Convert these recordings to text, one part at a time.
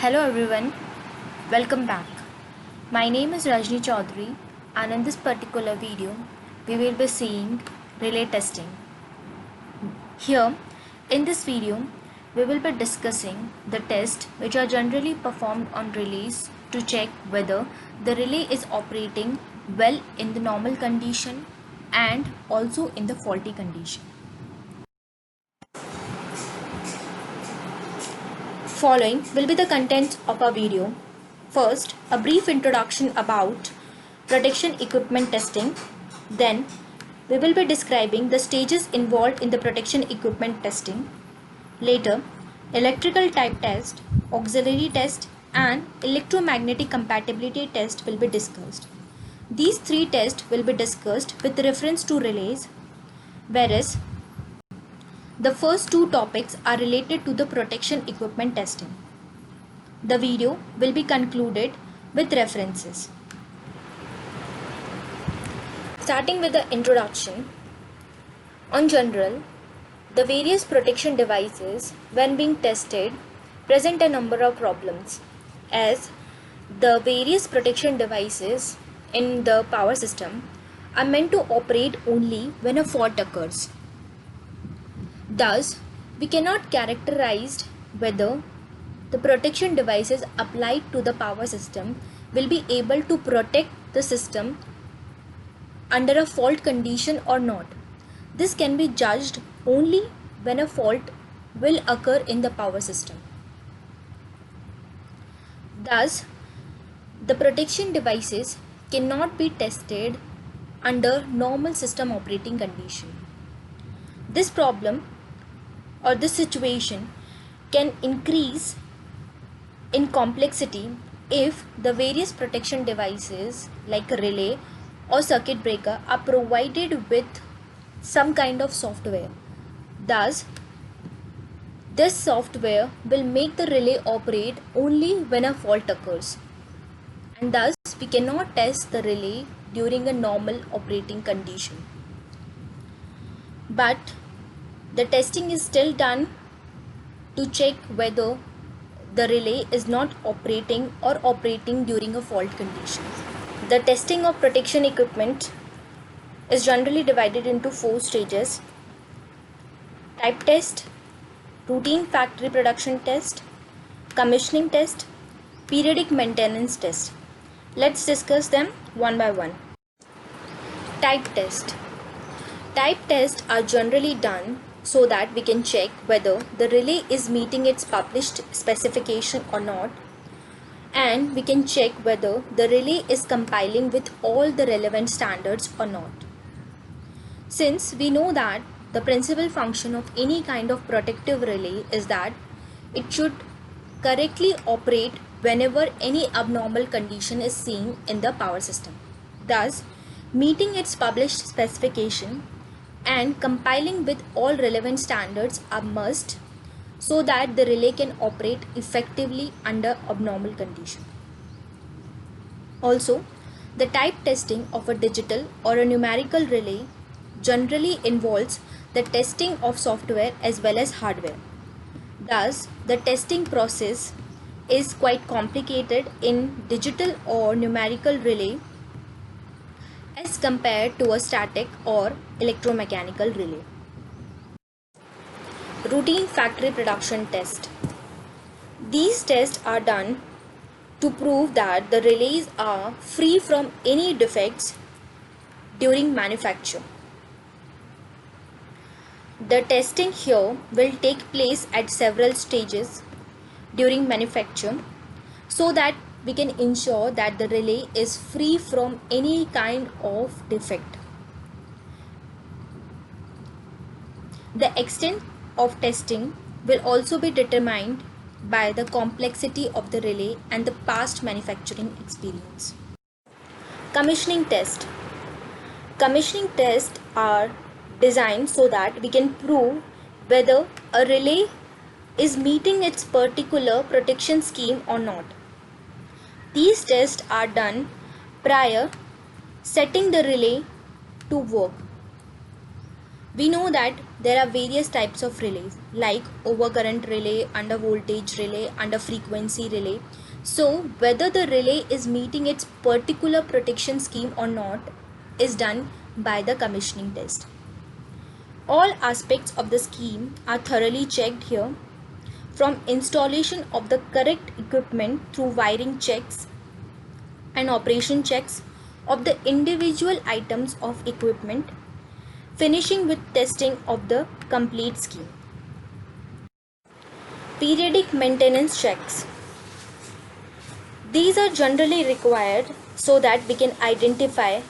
Hello everyone, welcome back. My name is Rajni Chaudhary and in this particular video we will be seeing relay testing. Here in this video we will be discussing the tests which are generally performed on relays to check whether the relay is operating well in the normal condition and also in the faulty condition. Following will be the contents of our video. First, a brief introduction about protection equipment testing. Then, we will be describing the stages involved in the protection equipment testing. Later, electrical type test, auxiliary test, and electromagnetic compatibility test will be discussed. These three tests will be discussed with reference to relays, whereas the first two topics are related to the protection equipment testing. The video will be concluded with references. Starting with the introduction, on general, the various protection devices when being tested present a number of problems, as the various protection devices in the power system are meant to operate only when a fault occurs. Thus, we cannot characterize whether the protection devices applied to the power system will be able to protect the system under a fault condition or not. This can be judged only when a fault will occur in the power system. Thus, the protection devices cannot be tested under normal system operating condition. This problem or this situation can increase in complexity if the various protection devices like a relay or circuit breaker are provided with some kind of software. Thus, this software will make the relay operate only when a fault occurs, and thus we cannot test the relay during a normal operating condition. But the testing is still done to check whether the relay is not operating or operating during a fault condition. The testing of protection equipment is generally divided into 4 stages: type test, routine factory production test, commissioning test, periodic maintenance test. Let's discuss them one by one. Type test. Type tests are generally done so that we can check whether the relay is meeting its published specification or not, and we can check whether the relay is compiling with all the relevant standards or not. Since we know that the principal function of any kind of protective relay is that it should correctly operate whenever any abnormal condition is seen in the power system. Thus, meeting its published specification and compiling with all relevant standards are must so that the relay can operate effectively under abnormal condition. Also, the type testing of a digital or a numerical relay generally involves the testing of software as well as hardware. Thus, the testing process is quite complicated in digital or numerical relay as compared to a static or electromechanical relay. Routine factory production test. These tests are done to prove that the relays are free from any defects during manufacture. The testing here will take place at several stages during manufacture so that we can ensure that the relay is free from any kind of defect. The extent of testing will also be determined by the complexity of the relay and the past manufacturing experience. Commissioning test. Commissioning tests are designed so that we can prove whether a relay is meeting its particular protection scheme or not. These tests are done prior setting the relay to work. We know that there are various types of relays like overcurrent relay, under voltage relay, under frequency relay. So whether the relay is meeting its particular protection scheme or not is done by the commissioning test. All aspects of the scheme are thoroughly checked here, from installation of the correct equipment through wiring checks and operation checks of the individual items of equipment, finishing with testing of the complete scheme. Periodic maintenance checks. These are generally required so that we can identify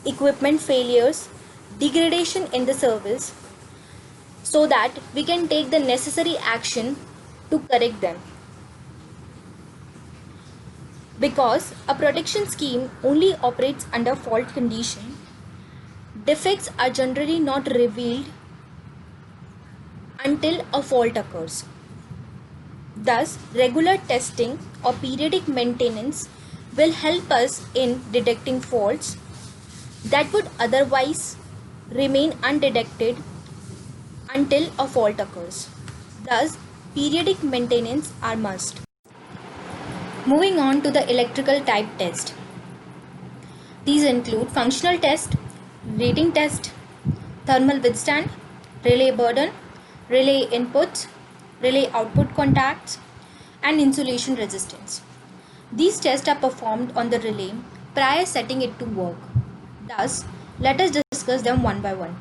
equipment failures, degradation in the service, so that we can take the necessary action to correct them. Because a protection scheme only operates under fault condition, defects are generally not revealed until a fault occurs. Thus, regular testing or periodic maintenance will help us in detecting faults that would otherwise remain undetected until a fault occurs. Thus, periodic maintenance are must. Moving on to the electrical type test. These include functional test, rating test, thermal withstand, relay burden, relay inputs, relay output contacts, and insulation resistance. These tests are performed on the relay prior setting it to work. Thus, let us discuss them one by one.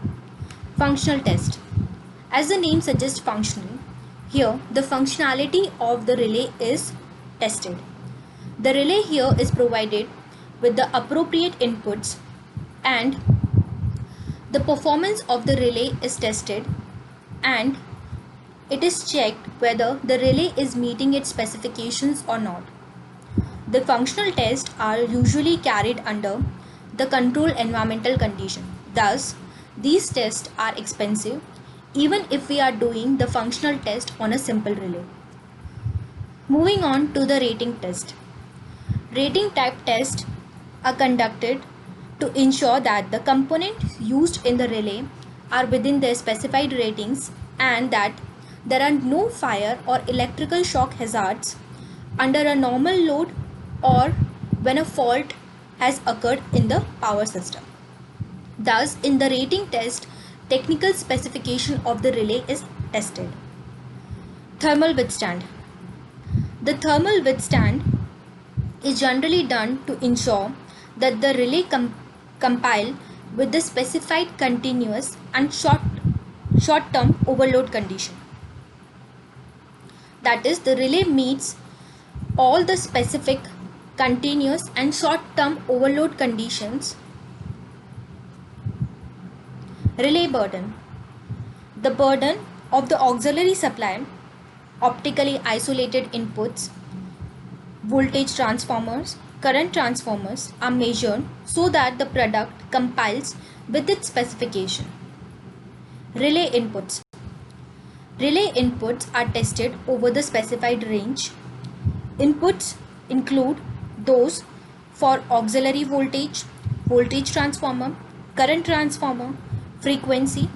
Functional test. As the name suggests, functional, here the functionality of the relay is tested. The relay here is provided with the appropriate inputs and the performance of the relay is tested, and it is checked whether the relay is meeting its specifications or not. The functional tests are usually carried under the controlled environmental condition. Thus, these tests are expensive even if we are doing the functional test on a simple relay. Moving on to the rating test. Rating type tests are conducted to ensure that the components used in the relay are within their specified ratings and that there are no fire or electrical shock hazards under a normal load or when a fault has occurred in the power system. Thus, in the rating test, technical specification of the relay is tested. Thermal withstand. The thermal withstand is generally done to ensure that the relay compile with the specified continuous and short-term overload condition. That is, the relay meets all the specific continuous and short-term overload conditions. Relay burden. The burden of the auxiliary supply, optically isolated inputs, voltage transformers, current transformers are measured so that the product compiles with its specification. Relay inputs. Relay inputs are tested over the specified range. Inputs include those for auxiliary voltage, voltage transformer, current transformer, frequency,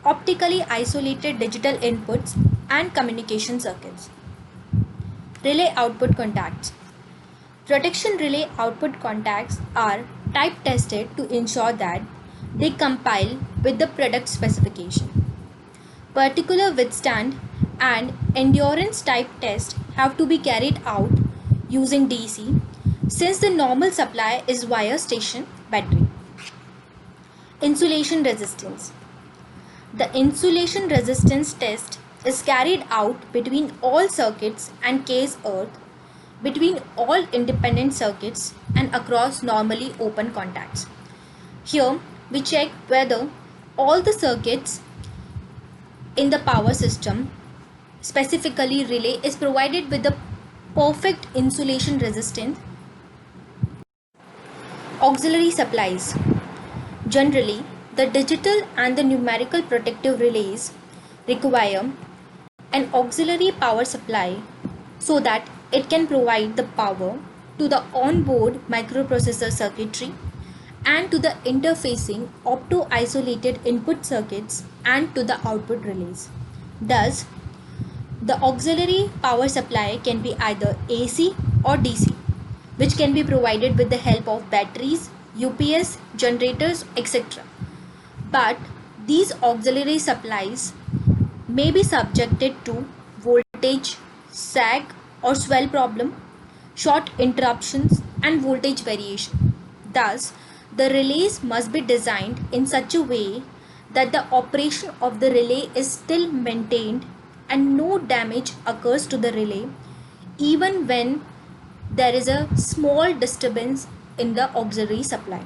optically isolated digital inputs, and communication circuits. Relay output contacts. Protection relay output contacts are type tested to ensure that they compile with the product specification. Particular withstand and endurance type tests have to be carried out using DC since the normal supply is via station battery. Insulation resistance. The insulation resistance test is carried out between all circuits and case earth, between all independent circuits and across normally open contacts. Here we check whether all the circuits in the power system, specifically relay, is provided with the perfect insulation resistance. Auxiliary supplies. Generally, the digital and the numerical protective relays require an auxiliary power supply so that it can provide the power to the onboard microprocessor circuitry and to the interfacing opto-isolated input circuits and to the output relays. Thus, the auxiliary power supply can be either AC or DC, which can be provided with the help of batteries, UPS, generators, etc. But these auxiliary supplies may be subjected to voltage, sag or swell problem, short interruptions and voltage variation. Thus, the relays must be designed in such a way that the operation of the relay is still maintained and no damage occurs to the relay even when there is a small disturbance in the auxiliary supply.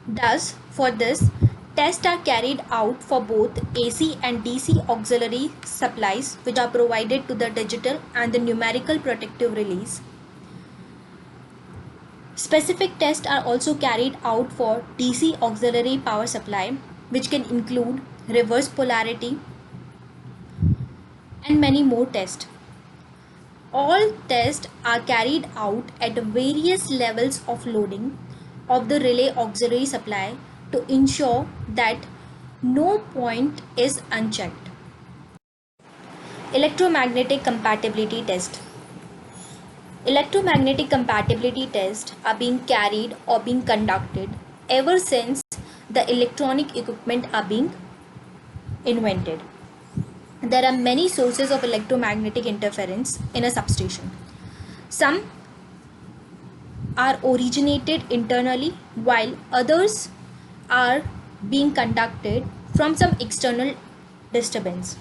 Thus, for this, tests are carried out for both AC and DC auxiliary supplies which are provided to the digital and the numerical protective relays. Specific tests are also carried out for DC auxiliary power supply, which can include reverse polarity and many more tests. All tests are carried out at various levels of loading of the relay auxiliary supply to ensure that no point is unchecked. Electromagnetic compatibility test. Electromagnetic compatibility tests are being carried or being conducted ever since the electronic equipment are being invented. There are many sources of electromagnetic interference in a substation. Some are originated internally while others are being conducted from some external disturbance.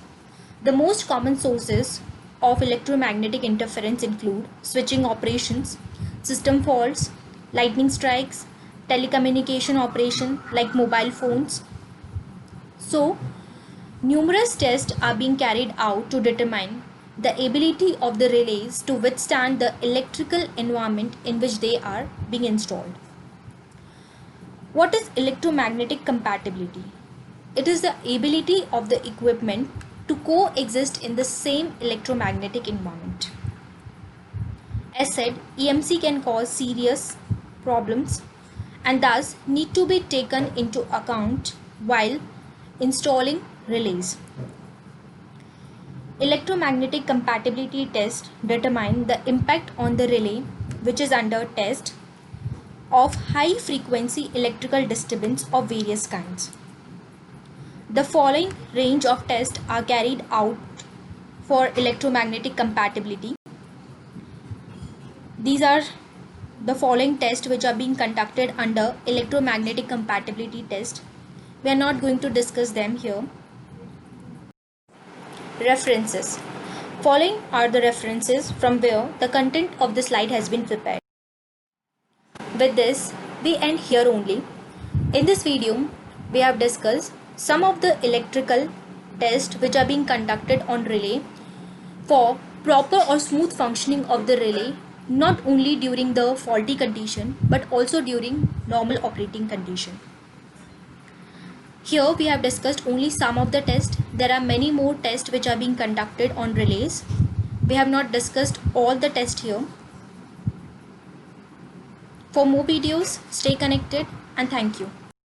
The most common sources of electromagnetic interference include switching operations, system faults, lightning strikes, telecommunication operation like mobile phones. So, numerous tests are being carried out to determine the ability of the relays to withstand the electrical environment in which they are being installed. What is electromagnetic compatibility? It is the ability of the equipment to coexist in the same electromagnetic environment. As said, EMC can cause serious problems and thus need to be taken into account while installing relays. Electromagnetic compatibility tests determine the impact on the relay which is under test of high frequency electrical disturbance of various kinds. The following range of tests are carried out for electromagnetic compatibility. These are the following tests which are being conducted under electromagnetic compatibility test. We are not going to discuss them here. References. Following are the references from where the content of the slide has been prepared. With this, we end here only. In this video, we have discussed some of the electrical tests which are being conducted on relay for proper or smooth functioning of the relay, not only during the faulty condition but also during normal operating condition. Here we have discussed only some of the tests. There are many more tests which are being conducted on relays. We have not discussed all the tests here. For more videos, stay connected and thank you.